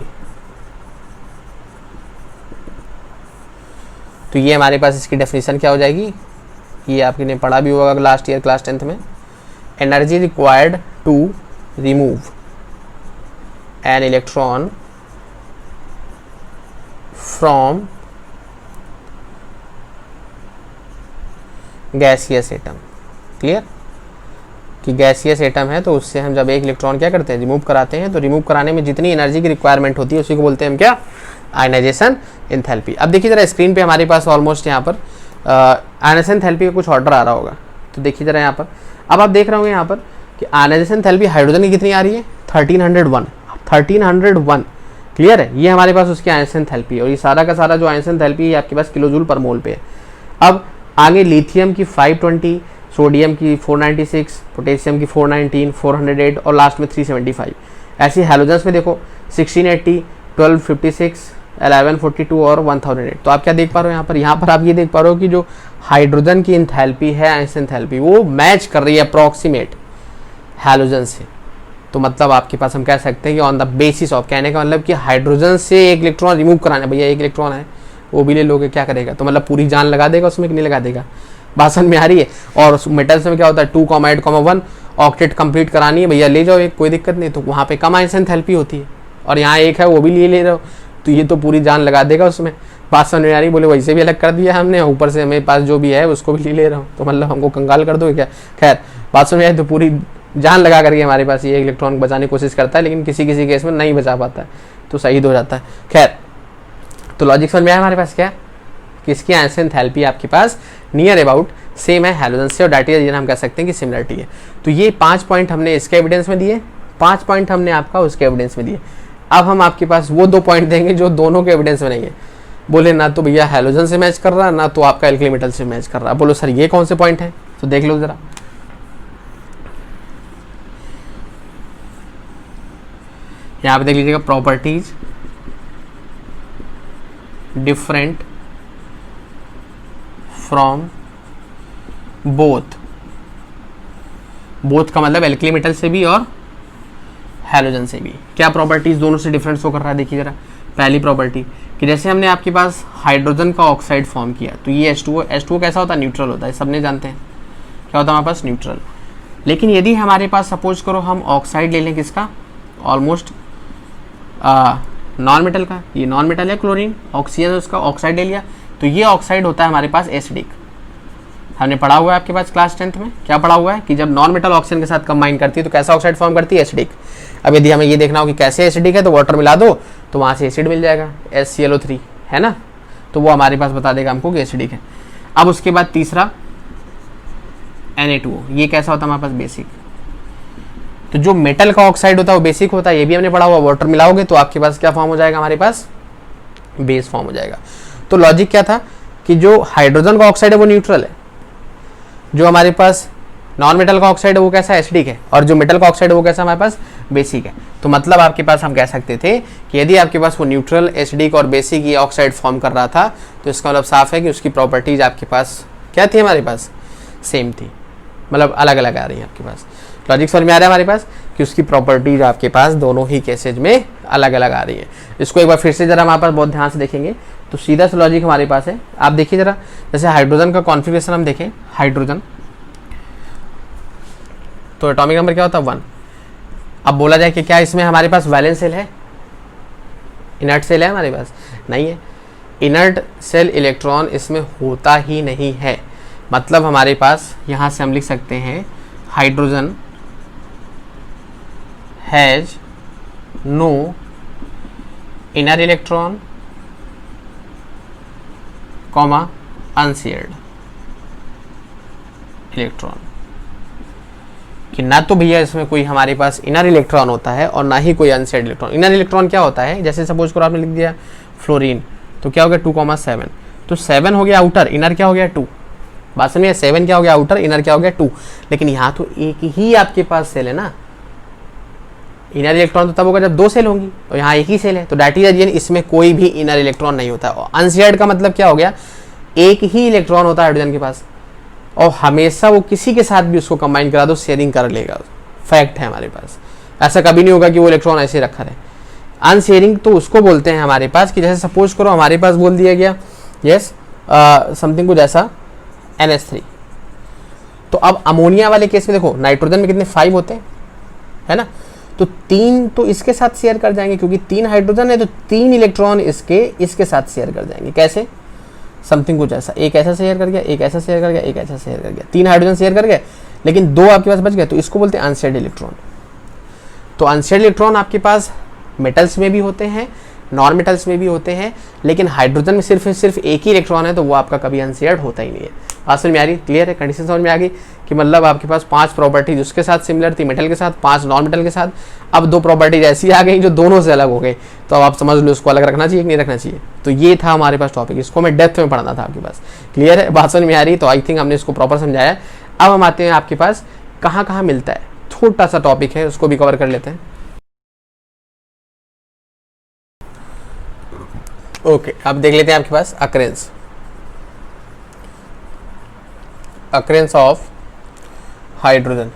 तो ये हमारे पास इसकी डेफिनेशन क्या हो जाएगी, ये आपने पढ़ा भी होगा लास्ट ईयर क्लास 10th में। Energy required to remove an electron from gaseous atom. Clear, कि गैसियस एटम है तो उससे हम जब एक इलेक्ट्रॉन क्या करते हैं, रिमूव कराते हैं, तो रिमूव कराने में जितनी एनर्जी की रिक्वायरमेंट होती है उसी को बोलते हैं हम क्या, आयनाइजेशन एंथैल्पी। अब देखिए जरा स्क्रीन पे हमारे पास ऑलमोस्ट यहाँ पर आयनाइजेशन एंथैल्पी का कुछ ऑर्डर आ रहा होगा, तो देखिए जरा यहाँ पर। अब आप देख रहे होंगे यहाँ पर कि आयनाइजेशन एंथैल्पी हाइड्रोजन की कितनी आ रही है, 1301। क्लियर है, ये हमारे पास उसकी आयनाइजेशन एंथैल्पी है, और ये सारा का सारा जो आयनाइजेशन एंथैल्पी है आपके पास किलोजूल पर मोल पे है। अब आगे लिथियम की 520, सोडियम की 496, पोटेशियम की 419, 408 और लास्ट में 375। ऐसे हैलोजेंस में देखो 1680, 1256, 1142 और 1008। तो आप क्या देख पा रहे हो यहाँ पर आप ये देख पा रहे हो कि जो हाइड्रोजन की एंथैल्पी है, आयनाइजेशन एंथैल्पी, वो मैच कर रही है अप्रॉक्सीमेट हैलोजन से। तो मतलब आपके पास हम कह सकते हैं कि ऑन द बेसिस ऑफ, कहने का मतलब कि हाइड्रोजन से एक इलेक्ट्रॉन रिमूव कराना, भैया एक इलेक्ट्रॉन है वो भी ले लोगे, क्या करेगा, तो मतलब पूरी जान लगा देगा उसमें कि नहीं लगा देगा। भाषण में आ रही है। और मेटल्स में क्या होता है 2, 8, 1, ऑक्टेट कंप्लीट करानी है भैया ले जाओ एक, कोई दिक्कत नहीं, तो वहाँ पे कम आइंस एंथैल्पी होती है, और यहाँ एक है वो भी ले रहे हो, तो ये तो पूरी जान लगा देगा उसमें। बात समझ में आ रही? बोले वैसे भी अलग कर दिया हमने, ऊपर से हमें पास जो भी है उसको भी ले रहा हूँ, तो मतलब हमको कंगाल कर दो क्या? खैर बात समझ में आई? तो पूरी जान लगा करके हमारे पास ये इलेक्ट्रॉन बचाने की कोशिश करता है, लेकिन किसी किसी केस में नहीं बचा पाता है, तो शहीद हो जाता है। खैर तो लॉजिक समझ में आया हमारे पास क्या कि इसकी आंसर एंथैल्पी आपके पास नियर अबाउट सेम है हैलोजन से, और डेट इज हम कह सकते हैं कि सिमिलरिटी है। तो ये 5 पॉइंट हमने इसके एविडेंस में दिए, 5 पॉइंट हमने आपका उसके एविडेंस में दिए। अब हम आपके पास वो 2 पॉइंट देंगे जो दोनों के एविडेंस में नहीं है। बोले ना तो भैया हैलोजन से मैच कर रहा, ना तो आपका एल्कली मेटल से मैच कर रहा। बोलो सर ये कौन से पॉइंट है? तो देख लो जरा, यहाँ पे देख लीजिएगा, properties different from both. Both का मतलब एल्कली मेटल से भी और हैलोजन से भी। क्या प्रॉपर्टीज दोनों से डिफरेंस शो कर रहा है? देखिए जरा, पहली प्रॉपर्टी कि जैसे हमने आपके पास हाइड्रोजन का ऑक्साइड फॉर्म किया, तो ये H2O कैसा होता है? न्यूट्रल होता है, सबने जानते हैं क्या होता है हमारे पास? न्यूट्रल। लेकिन यदि हमारे पास सपोज करो हम ऑक्साइड ले लें, किसका? ऑलमोस्ट नॉन मेटल का, ये नॉन मेटल है क्लोरीन, ऑक्सीजन उसका ऑक्साइड ले लिया, तो ये ऑक्साइड होता है हमारे पास एसिडिक। हमने पढ़ा हुआ है आपके पास क्लास 10th में, क्या पढ़ा हुआ है कि जब नॉन मेटल ऑक्सीजन के साथ कंबाइन करती है तो कैसा ऑक्साइड फॉर्म करती है? एसिडिक। अब यदि हमें ये देखना हो कि कैसे एसिडिक है, तो वाटर मिला दो तो वहाँ से एसिड मिल जाएगा, HClO3 है ना, तो वो हमारे पास बता देगा हमको कि एसिडिक है। अब उसके बाद तीसरा Na2O, ये कैसा होता है हमारे पास? बेसिक। तो जो मेटल का ऑक्साइड होता है वो बेसिक होता है, ये भी हमने पढ़ा हुआ। वाटर मिलाओगे तो आपके पास क्या फॉर्म हो जाएगा? हमारे पास बेस फॉर्म हो जाएगा। तो लॉजिक क्या था कि जो हाइड्रोजन का ऑक्साइड है वो न्यूट्रल है, जो हमारे पास नॉन मेटल का ऑक्साइड है वो कैसा? एसिडिक है, और जो मेटल का ऑक्साइड है वो कैसा हमारे पास? बेसिक है। तो मतलब आपके पास हम कह सकते थे कि यदि आपके पास वो न्यूट्रल, एसिडिक और बेसिक ये ऑक्साइड फॉर्म कर रहा था, तो इसका मतलब साफ है कि उसकी प्रॉपर्टीज आपके पास क्या थी? हमारे पास सेम थी, मतलब अलग अलग आ रही है आपके पास। लॉजिक समझ में आ रहा है हमारे पास कि उसकी प्रॉपर्टीज आपके पास दोनों ही केसेज में अलग अलग आ रही है। इसको एक बार फिर से जरा हमारे पास बहुत ध्यान से देखेंगे तो सीधा सा लॉजिक हमारे पास है। आप देखिए जरा, जैसे हाइड्रोजन का कॉन्फ़िगरेशन हम देखें, हाइड्रोजन तो एटॉमिक नंबर क्या होता है? 1। अब बोला जाए कि क्या इसमें हमारे पास वैलेंस सेल है? इनर्ट सेल है हमारे पास? नहीं है। इनर्ट सेल इलेक्ट्रॉन इसमें होता ही नहीं है। मतलब हमारे पास यहाँ से हम लिख सकते हैं hydrogen has no inner electron comma unshared electron, कि ना तो भैया इसमें कोई हमारे पास इनर इलेक्ट्रॉन होता है और ना ही कोई अनशेयर्ड इलेक्ट्रॉन। इनर इलेक्ट्रॉन क्या होता है? जैसे सपोज करो आपने लिख दिया फ्लोरीन, तो क्या हो गया? 2,7, तो 7 हो गया आउटर, इनर क्या हो गया? 2। बात समझिए, 7 क्या हो गया? आउटर, इनर क्या हो गया? 2। लेकिन यहाँ तो एक ही आपके पास सेल है ना, इनर इलेक्ट्रॉन तो तब होगा जब 2 सेल होंगी, और यहाँ एक ही सेल है, तो डेट इज अगेन इसमें कोई भी इनर इलेक्ट्रॉन नहीं होता। अनशेयर्ड का मतलब क्या हो गया? एक ही इलेक्ट्रॉन होता है हाइड्रोजन के पास, और हमेशा वो किसी के साथ भी उसको कंबाइन करा दो शेयरिंग कर लेगा। फैक्ट है हमारे पास, ऐसा कभी नहीं होगा कि वो इलेक्ट्रॉन ऐसे रखा रहे। अनशेयरिंग तो उसको बोलते हैं हमारे पास कि जैसे सपोज करो हमारे पास बोल दिया गया यस समथिंग कुछ ऐसा NH3, तो अब अमोनिया वाले केस में देखो नाइट्रोजन में कितने 5 होते हैं, है ना, तो 3 तो इसके साथ शेयर कर जाएंगे, क्योंकि 3 हाइड्रोजन है तो 3 इलेक्ट्रॉन इसके साथ शेयर कर जाएंगे। कैसे? समथिंग कुछ ऐसा, एक ऐसा शेयर कर गया, एक ऐसा शेयर कर गया, एक ऐसा शेयर कर गया, 3 हाइड्रोजन शेयर कर गए, लेकिन 2 आपके पास बच गए, तो इसको बोलते हैं अनशेयर्ड इलेक्ट्रॉन। तो अनशेयर्ड इलेक्ट्रॉन आपके पास मेटल्स में भी होते हैं, नॉन मेटल्स में भी होते हैं, लेकिन हाइड्रोजन में सिर्फ एक ही इलेक्ट्रॉन है, तो वो आपका कभी अनशेयर्ड होता ही नहीं है। बात समझ में आ रही? क्लियर है? कंडीशन समझ में आ गई कि मतलब आपके पास 5 प्रॉपर्टीज उसके साथ सिमिलर थी मेटल के साथ, 5 नॉन मेटल के साथ, अब 2 प्रॉपर्टीज ऐसी आ गई जो दोनों से अलग हो गई, तो अब आप समझ लो उसको अलग रखना चाहिए कि नहीं रखना चाहिए। तो ये था हमारे पास टॉपिक, इसको मैं डेप्थ में पढ़ना था आपके पास। क्लियर है? बात समझ में आ रही? तो आई थिंक हमने इसको प्रॉपर समझाया। अब हम आते हैं आपके पास कहाँ कहाँ मिलता है, छोटा सा टॉपिक है, उसको भी कवर कर लेते हैं। ओके, अब देख लेते हैं आपके पास अक्रेंस ऑफ हाइड्रोजन,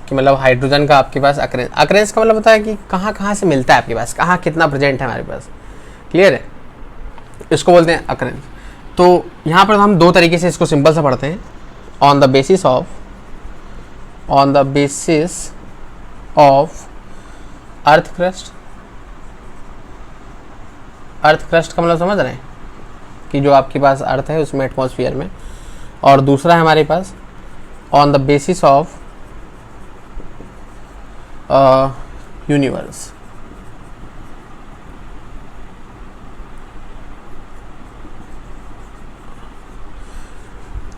कि मतलब हाइड्रोजन का आपके पास अक्रेंस का मतलब होता है कि कहाँ कहाँ से मिलता है आपके पास, कहाँ कितना प्रेजेंट है हमारे पास। क्लियर है? इसको बोलते हैं अक्रेंस। तो यहाँ पर हम 2 तरीके से इसको सिंपल सा पढ़ते हैं, on the basis of on the basis of earth crust. Earth crust का मतलब समझ रहे हैं कि जो आपके पास अर्थ है उसमें एटमॉस्फेयर में, और दूसरा है हमारे pass on the basis of universe.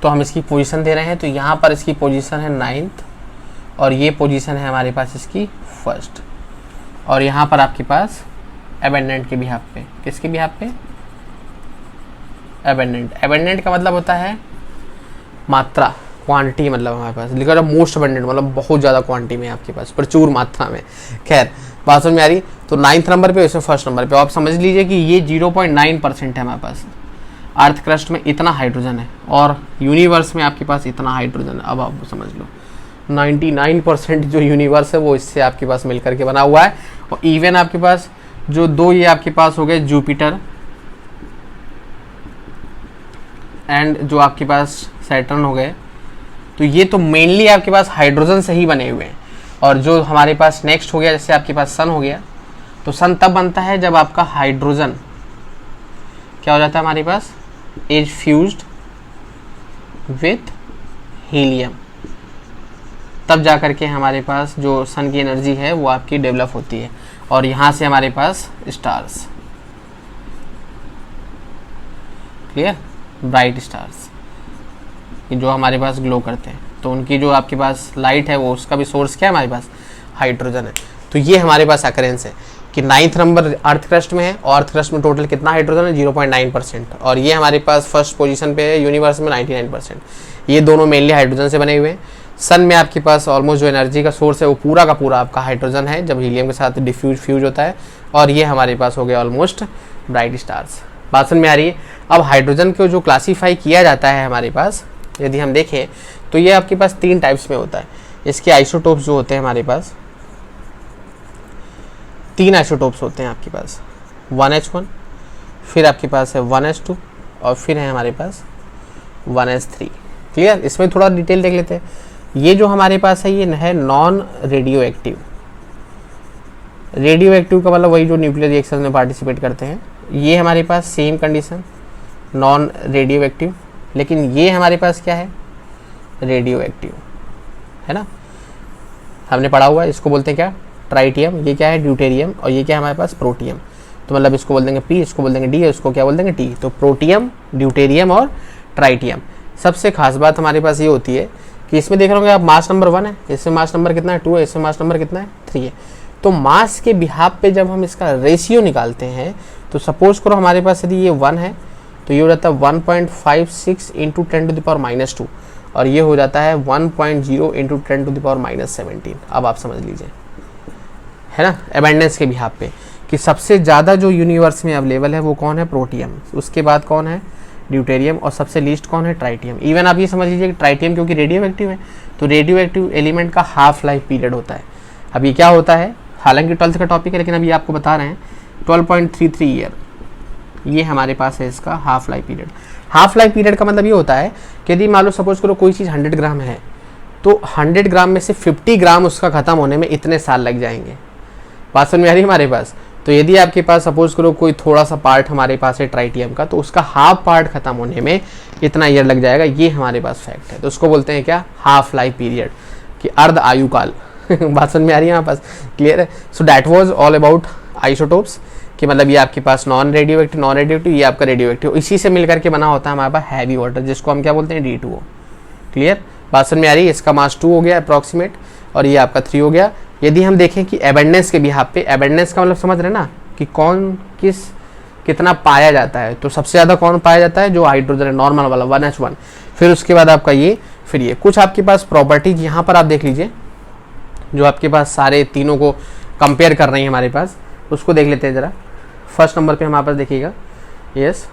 तो हम इसकी पोजीशन दे रहे हैं, तो यहाँ पर इसकी पोजीशन है 9th और ये पोजीशन है हमारे पास इसकी 1st, और यहाँ पर आपके पास एबेंडेंट के बिहाफ पे, किसके बिहाफ पे? एबेंडेंट। एबेंडेंट का मतलब होता है मात्रा, क्वांटिटी, मतलब हमारे पास लिखा है मोस्ट एबेंडेंट, मतलब बहुत ज़्यादा क्वांटिटी में आपके पास, प्रचुर मात्रा में। खैर बात समझ में आ रही? तो 9th नंबर पे, इसमें 1st नंबर पे आप समझ लीजिए कि ये 0.9% है हमारे पास। अर्थ क्रस्ट में इतना हाइड्रोजन है और यूनिवर्स में आपके पास इतना हाइड्रोजन है। अब आप समझ लो 99% जो यूनिवर्स है वो इससे आपके पास मिलकर के बना हुआ है। और इवन आपके पास जो दो ये आपके पास हो गए जुपिटर एंड जो आपके पास सैटर्न हो गए, तो ये तो मेनली आपके पास हाइड्रोजन से ही बने हुए हैं। और जो हमारे पास नेक्स्ट हो गया, जैसे आपके पास सन हो गया, तो सन तब बनता है जब आपका हाइड्रोजन क्या हो जाता है हमारे पास, इज फ्यूज्ड विथ हीलियम, तब जा करके हमारे पास जो सन की एनर्जी है वो आपकी डेवलप होती है, और यहाँ से हमारे पास स्टार्स, क्लियर, ब्राइट स्टार्स जो हमारे पास ग्लो करते हैं, तो उनकी जो आपके पास लाइट है वो उसका भी सोर्स क्या है हमारे पास, हाइड्रोजन है। तो ये हमारे पास अकरेंस है कि 9th नंबर अर्थ क्रस्ट में है, और अर्थ क्रस्ट में टोटल कितना हाइड्रोजन है, 0.9%, और ये हमारे पास 1st पोजीशन पे है यूनिवर्स में 99%। ये दोनों मेनली हाइड्रोजन से बने हुए हैं। सन में आपके पास ऑलमोस्ट जो एनर्जी का सोर्स है वो पूरा का पूरा आपका हाइड्रोजन है, जब हीलियम के साथ फ्यूज होता है, और ये हमारे पास हो गया ऑलमोस्ट ब्राइट स्टार्स। बात समझ में आ रही है? अब हाइड्रोजन को जो क्लासीफाई किया जाता है हमारे पास, यदि हम देखें तो ये आपके पास 3 टाइप्स में होता है। इसके आइसोटोप्स जो होते हैं हमारे पास, 3 आइसोटोप्स होते हैं आपके पास, 1H1, फिर आपके पास है 1H2, और फिर है हमारे पास 1H3। क्लियर? इसमें थोड़ा डिटेल देख लेते हैं। ये जो हमारे पास है ये है non radio active. Radio active का मतलब वही जो न्यूक्लियर रिएक्शन में पार्टिसिपेट करते हैं। ये हमारे पास same condition, non radio active, लेकिन ये हमारे पास क्या है, रेडियो एक्टिव, है ना, हमने पढ़ा हुआ है। इसको बोलते हैं क्या, ट्राइटियम। ये क्या है, ड्यूटेरियम, और ये क्या है हमारे पास, प्रोटियम। तो मतलब इसको बोल देंगे पी, इसको बोल देंगे डी, इसको क्या बोल देंगे टी। तो प्रोटियम, ड्यूटेरियम और ट्राइटियम। सबसे खास बात हमारे पास ये होती है कि इसमें देख रहे होंगे आप मास नंबर 1 है, इसमें मास नंबर कितना है 2 है, इसमें मास नंबर कितना है 3 है। तो मास के बिहाफ पे जब हम इसका रेशियो निकालते हैं, तो सपोज करो हमारे पास यदि ये 1 है तो ये हो जाता है 1.56 इंटू 10⁻², और ये हो जाता है 1.0 इंटू 10⁻17। अब आप समझ लीजिए, है ना, एबेंडेंस के बिहाफ पे कि सबसे ज़्यादा जो यूनिवर्स में अवेलेबल है वो कौन है, प्रोटियम, उसके बाद कौन है, ड्यूटेरियम, और सबसे लीस्ट कौन है, ट्राइटियम। इवन आप ये समझ लीजिए कि ट्राइटियम क्योंकि रेडियो एक्टिव है, तो रेडियो एक्टिव एलिमेंट का हाफ लाइफ पीरियड होता है। अब ये क्या होता है, हालांकि 12th का टॉपिक है, लेकिन अभी आपको बता रहे हैं 12.33 ईयर, ये हमारे पास है इसका half life period. Half life period का मतलब ये होता है कि यदि मान लो सपोज करो कोई चीज़ 100 ग्राम है, तो 100 ग्राम में से 50 ग्राम उसका ख़त्म होने में इतने साल लग जाएंगे। बात समझ में आ रही है हमारे पास? तो यदि आपके पास सपोज करो कोई थोड़ा सा पार्ट हमारे पास है ट्राइटियम का, तो उसका हाफ पार्ट खत्म होने में इतना ईयर लग जाएगा। ये हमारे पास फैक्ट है, तो उसको बोलते हैं क्या, हाफ लाइफ पीरियड, कि अर्ध आयुकाल। बात समझ में आ रही है यहाँ पास? क्लियर है? So that was all about isotopes, कि मतलब ये आपके पास नॉन रेडियो एक्टिव, ये आपका रेडियो एक्टिव, इसी से मिलकर के बना होता है हमारे पास हैवी वाटर, जिसको हम क्या बोलते हैं, D2O। क्लियर? बात समझ में आ रही है? इसका मास 2 हो गया अप्रॉक्सीमेट, और ये आपका 3 हो गया। यदि हम देखें कि एबेंडेंस के बिहाफ पे, एबेंडेंस का मतलब समझ रहे हैं ना, कि कौन किस कितना पाया जाता है, तो सबसे ज़्यादा कौन पाया जाता है, जो हाइड्रोजन है नॉर्मल वाला 1H1, फिर उसके बाद आपका ये, फिर ये। कुछ आपके पास प्रॉपर्टीज यहाँ पर आप देख लीजिए, जो आपके पास सारे तीनों को कंपेयर कर रही हैं हमारे पास, उसको देख लेते हैं ज़रा। फर्स्ट नंबर पे हमारे पास देखिएगा, यस,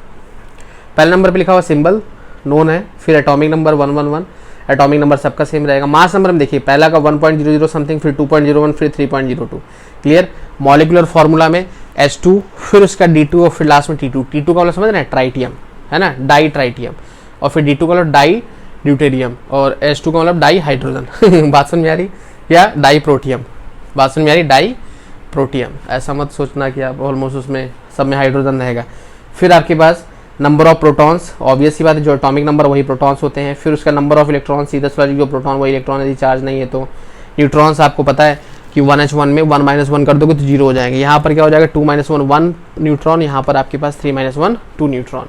पहले नंबर पे लिखा हुआ सिंबल नोन है, फिर एटॉमिक नंबर 111, एटॉमिक नंबर सबका सेम रहेगा। मास नंबर में देखिए पहला का 1.00 समथिंग, फिर 2.01, फिर 3.02। क्लियर? मॉलिकुलर फार्मूला में H2, फिर उसका D2 और फिर लास्ट में T2। T2 का मतलब समझ रहे हैं, ट्राइटियम, है ना, डाई ट्राइटियम, और फिर D2 का मतलब डाई ड्यूटेरियम, और H2 का मतलब डाई हाइड्रोजन बात समझ में आ रही, या डाई प्रोटियम, बात समझ में आ रही, डाई प्रोटियम। ऐसा मत सोचना कि आप ऑलमोस्ट उसमें सब में हाइड्रोजन रहेगा। फिर आपके पास नंबर ऑफ प्रोटॉन्स, ऑब्वियस सी बात है, जो एटॉमिक नंबर वही प्रोटॉन्स होते हैं। फिर उसका नंबर ऑफ इलेक्ट्रॉन, सीधा लॉजिक, जो प्रोटॉन वही इलेक्ट्रॉन, यदि चार्ज नहीं है तो। न्यूट्रॉन्स आपको पता है कि 1H1 में 1 - 1 कर दोगे तो 0 हो जाएंगे। यहाँ पर क्या हो जाएगा 2 - 1 1 न्यूट्रॉन, यहाँ पर आपके पास 3 - 1 2 न्यूट्रॉन।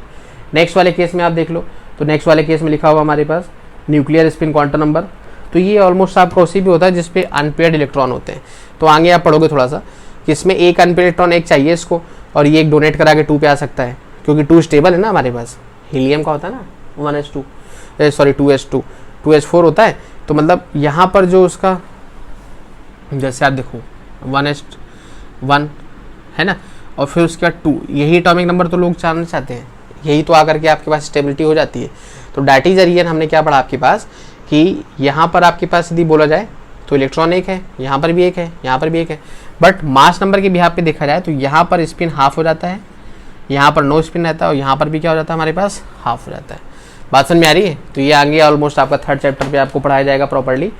नेक्स्ट वाले केस में आप देख लो, तो नेक्स्ट वाले केस में लिखा हुआ हमारे पास न्यूक्लियर स्पिन क्वांटम नंबर। तो ये ऑलमोस्ट आपका उसी भी होता है जिसपे अनपेयर्ड इलेक्ट्रॉन होते हैं। तो आगे आप पढ़ोगे थोड़ा सा कि इसमें एक अनपेयर्ड इलेक्ट्रॉन एक चाहिए इसको, और ये एक डोनेट करा के 2 पे आ सकता है, क्योंकि 2 स्टेबल है ना हमारे पास। हीलियम का होता है ना 2s2 2s4 होता है। तो मतलब यहाँ पर जो उसका, जैसे आप देखो 1s1 है ना, और फिर उसके बाद 2, यही एटॉमिक नंबर तो लोग जानना चाहते हैं, यही तो आकर के आपके पास स्टेबिलिटी हो जाती है। तो दैट इज अ रीजन हमने क्या पढ़ा आपके पास कि यहाँ पर आपके पास यदि बोला जाए तो इलेक्ट्रॉन एक है, यहाँ पर भी एक है, यहाँ पर भी एक है, बट मास नंबर के बिहाफ पे देखा जाए तो यहाँ पर स्पिन हाफ हो जाता है, यहाँ पर नो स्पिन रहता है, और यहाँ पर भी क्या हो जाता है हमारे पास हाफ हो जाता है। बात समझ में आ रही है। तो ये आगे ऑलमोस्ट आपका 3rd चैप्टर पे आपको पढ़ाया जाएगा प्रॉपर्ली,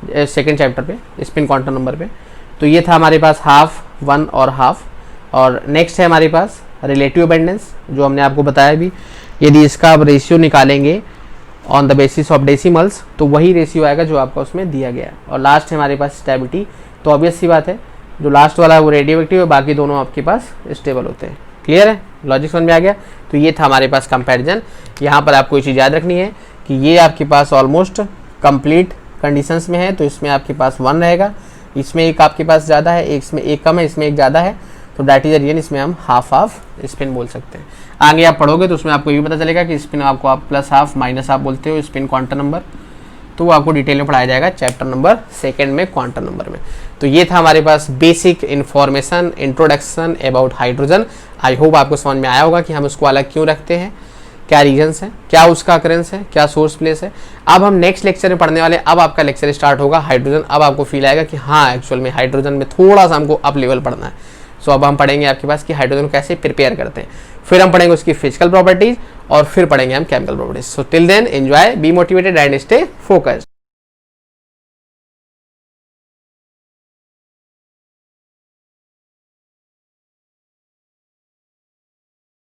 2nd चैप्टर पे स्पिन क्वांटम नंबर पे। तो ये था हमारे पास हाफ, 1 और हाफ। और नेक्स्ट है हमारे पास रिलेटिव अबेंडेंस, जो हमने आपको बताया भी, यदि इसका आप रेशियो निकालेंगे on the basis of decimals तो वही रेशियो आएगा जो आपका उसमें दिया गया है। और लास्ट है हमारे पास स्टेबिलिटी। तो ऑब्वियस सी बात है जो लास्ट वाला है वो रेडियो एक्टिव है, बाकी दोनों आपके पास स्टेबल होते हैं। क्लियर है, लॉजिक समझ में आ गया। तो ये था हमारे पास कंपैरिजन। यहाँ पर आपको ये चीज़ याद रखनी है कि ये आपके पास ऑलमोस्ट कंप्लीट कंडीशंस में है, तो इसमें आपके पास 1 रहेगा, इसमें एक आपके पास ज़्यादा है, एक इसमें एक कम है, इसमें एक ज़्यादा है, तो दैट इज अ रीजन इसमें हम हाफ हाफ स्पिन बोल सकते हैं। आगे आप पढ़ोगे तो उसमें आपको ये भी पता चलेगा कि स्पिन आपको आप प्लस हाफ माइनस हाफ बोलते हो स्पिन क्वांटम नंबर, तो वो आपको डिटेल में पढ़ाया जाएगा चैप्टर नंबर 2 में क्वांटम नंबर में। तो ये था हमारे पास basic information introduction about hydrogen. I hope आपको समझ में आया होगा कि हम उसको अलग क्यों रखते हैं, क्या रीजन्स हैं, क्या उसका अकरेंस है, क्या सोर्स प्लेस है। अब हम नेक्स्ट लेक्चर में पढ़ने वाले, अब आपका लेक्चर स्टार्ट होगा हाइड्रोजन। अब आपको फील आएगा कि हाँ एक्चुअल में हाइड्रोजन में थोड़ा सा हमको अप लेवल पढ़ना है। सो अब हम पढ़ेंगे आपके पास कि हाइड्रोजन कैसे प्रिपेयर करते हैं, फिर हम पढ़ेंगे उसकी फिजिकल प्रॉपर्टीज, और फिर पढ़ेंगे हम chemical properties. So till then enjoy, be motivated and stay focused.